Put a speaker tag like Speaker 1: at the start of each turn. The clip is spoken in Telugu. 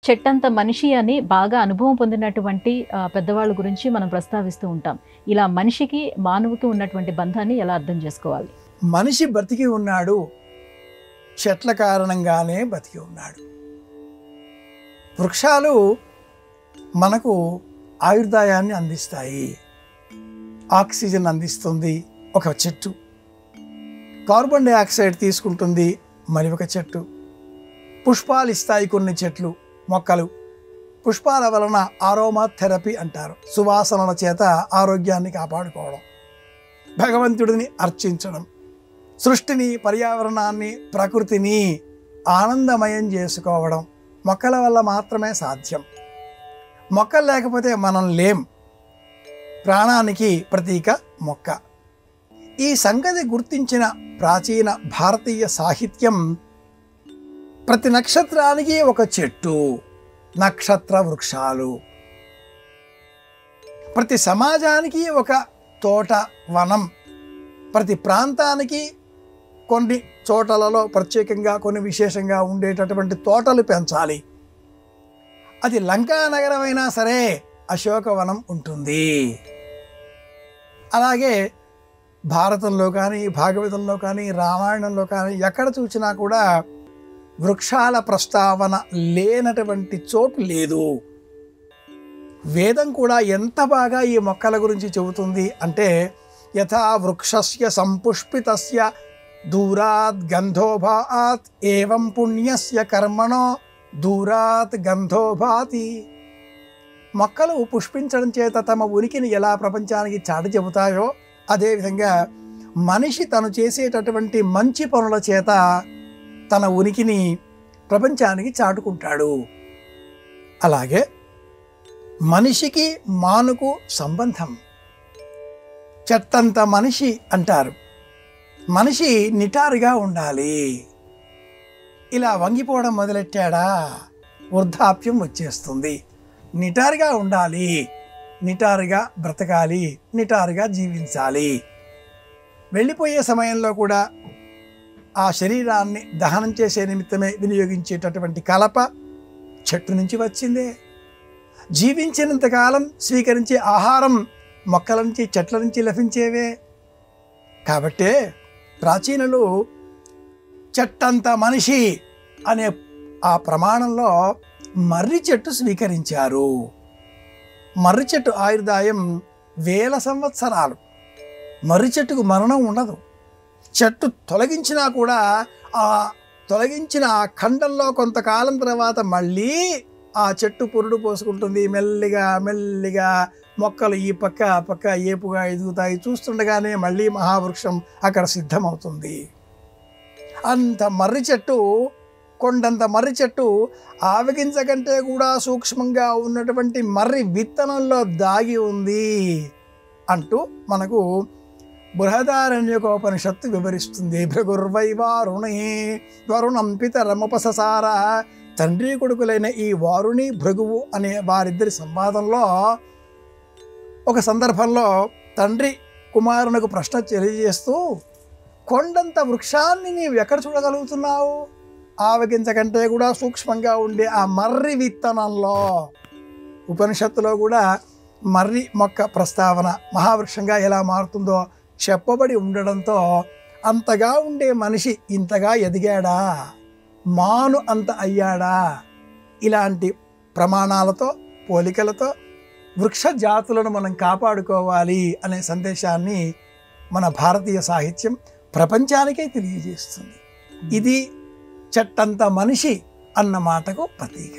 Speaker 1: చెట్టంత మనిషి అని బాగా అనుభవం పొందినటువంటి పెద్దవాళ్ళ గురించి మనం ప్రస్తావిస్తూ ఉంటాం. ఇలా మనిషికి మానవుకి ఉన్నటువంటి బంధాన్ని ఎలా అర్థం చేసుకోవాలి?
Speaker 2: మనిషి బతికి ఉన్నాడు, చెట్ల కారణంగానే బతికి ఉన్నాడు. వృక్షాలు మనకు ఆయుర్దాయాన్ని అందిస్తాయి, ఆక్సిజన్ అందిస్తుంది ఒక చెట్టు, కార్బన్ డైఆక్సైడ్ తీసుకుంటుంది మరి ఒక చెట్టు, పుష్పాలు ఇస్తాయి కొన్ని చెట్లు మొక్కలు. పుష్పాల వలన ఆరోమా థెరపీ అంటారు, సువాసనల చేత ఆరోగ్యాన్ని కాపాడుకోవడం, భగవంతుడిని అర్చించడం, సృష్టిని, పర్యావరణాన్ని, ప్రకృతిని ఆనందమయం చేసుకోవడం మొక్కల వల్ల మాత్రమే సాధ్యం. మొక్కలు లేకపోతే మనం లేం. ప్రాణానికి ప్రతీక మొక్క. ఈ సంగతి గుర్తించిన ప్రాచీన భారతీయ సాహిత్యం ప్రతి నక్షత్రానికి ఒక చెట్టు, నక్షత్ర వృక్షాలు, ప్రతి సమాజానికి ఒక తోట, వనం, ప్రతి ప్రాంతానికి కొన్ని చోటలలో ప్రత్యేకంగా కొన్ని విశేషంగా ఉండేటటువంటి తోటలు పెంచాలి. అది లంకా నగరమైనా సరే అశోకవనం ఉంటుంది. అలాగే భారతంలో కానీ, భాగవతంలో కానీ, రామాయణంలో కానీ ఎక్కడ చూసినా కూడా వృక్షాల ప్రస్తావన లేనటువంటి చోటు లేదు. వేదం కూడా ఎంత బాగా ఈ మొక్కల గురించి చెబుతుంది అంటే, యథా వృక్షస్య సంపుష్పితస్య దూరాత్ గంధోభాత్ ఏవం పుణ్యస్య కర్మణో దూరాత్ గంధోభాతి. మొక్కలు పుష్పించడం చేత తమ ఉనికిని ఎలా ప్రపంచానికి చాటి చెబుతాయో, అదేవిధంగా మనిషి తను చేసేటటువంటి మంచి పనుల చేత తన ఉనికిని ప్రపంచానికి చాటుకుంటాడు. అలాగే మనిషికి మానుకు సంబంధం. చెట్టంత మనిషి అంటారు. మనిషి నిటారుగా ఉండాలి. ఇలా వంగిపోవడం మొదలెట్టాడా వృద్ధాప్యం వచ్చేస్తుంది. నిటారుగా ఉండాలి, నిటారుగా బ్రతకాలి, నిటారుగా జీవించాలి. వెళ్ళిపోయే సమయంలో కూడా ఆ శరీరాన్ని దహనం చేసే నిమిత్తమే వినియోగించేటటువంటి కలప చెట్టు నుంచి వచ్చిందే. జీవించినంతకాలం స్వీకరించే ఆహారం మొక్కల నుంచి, చెట్ల నుంచి లభించేవే. కాబట్టే ప్రాచీనులు చెట్టంత మనిషి అనే ఆ ప్రమాణంలో మర్రి చెట్టు స్వీకరించారు. మర్రి చెట్టు ఆయుర్దాయం 1000 సంవత్సరాలు. మర్రి చెట్టుకు మరణం ఉండదు. చెట్టు తొలగించినా కూడా ఆ తొలగించిన ఆ ఖండంలో కొంతకాలం తర్వాత మళ్ళీ ఆ చెట్టు పురుడు పోసుకుంటుంది. మెల్లిగా మెల్లిగా మొక్కలు ఈ పక్క ఆ పక్క ఏపుగా ఎదుగుతాయి. చూస్తుండగానే మళ్ళీ మహావృక్షం అక్కడ సిద్ధమవుతుంది. అంత మర్రి చెట్టు, కొండంత మర్రి చెట్టు ఆవగింజ కంటే కూడా సూక్ష్మంగా ఉన్నటువంటి మర్రి విత్తనంలో దాగి ఉంది అంటూ మనకు బృహదారణ్యకోపనిషత్తు వివరిస్తుంది. భృగుర్వైవారుణే వరుణం పితరముపససార. తండ్రి కొడుకులైన ఈ వారుణి, భృగువు అనే వారిద్దరి సంవాదంలో ఒక సందర్భంలో తండ్రి కుమారునికి ప్రశ్న తెలియజేస్తూ, కొండంత వృక్షాన్ని నీవు ఎక్కడ చూడగలుగుతున్నావు? ఆవగింజ కంటే కూడా సూక్ష్మంగా ఉండే ఆ మర్రి విత్తనంలో. ఉపనిషత్తులో కూడా మర్రి మొక్క ప్రస్తావన మహావృక్షంగా ఎలా మారుతుందో చెప్పబడి ఉండడంతో అంతగా ఉండే మనిషి ఇంతగా ఎదిగాడా, మాను అంత అయ్యాడా? ఇలాంటి ప్రమాణాలతో, పోలికలతో వృక్ష జాతులను మనం కాపాడుకోవాలి అనే సందేశాన్ని మన భారతీయ సాహిత్యం ప్రపంచానికే తెలియజేస్తుంది. ఇది చెట్టంత మనిషి అన్న మాటకు ప్రతీక.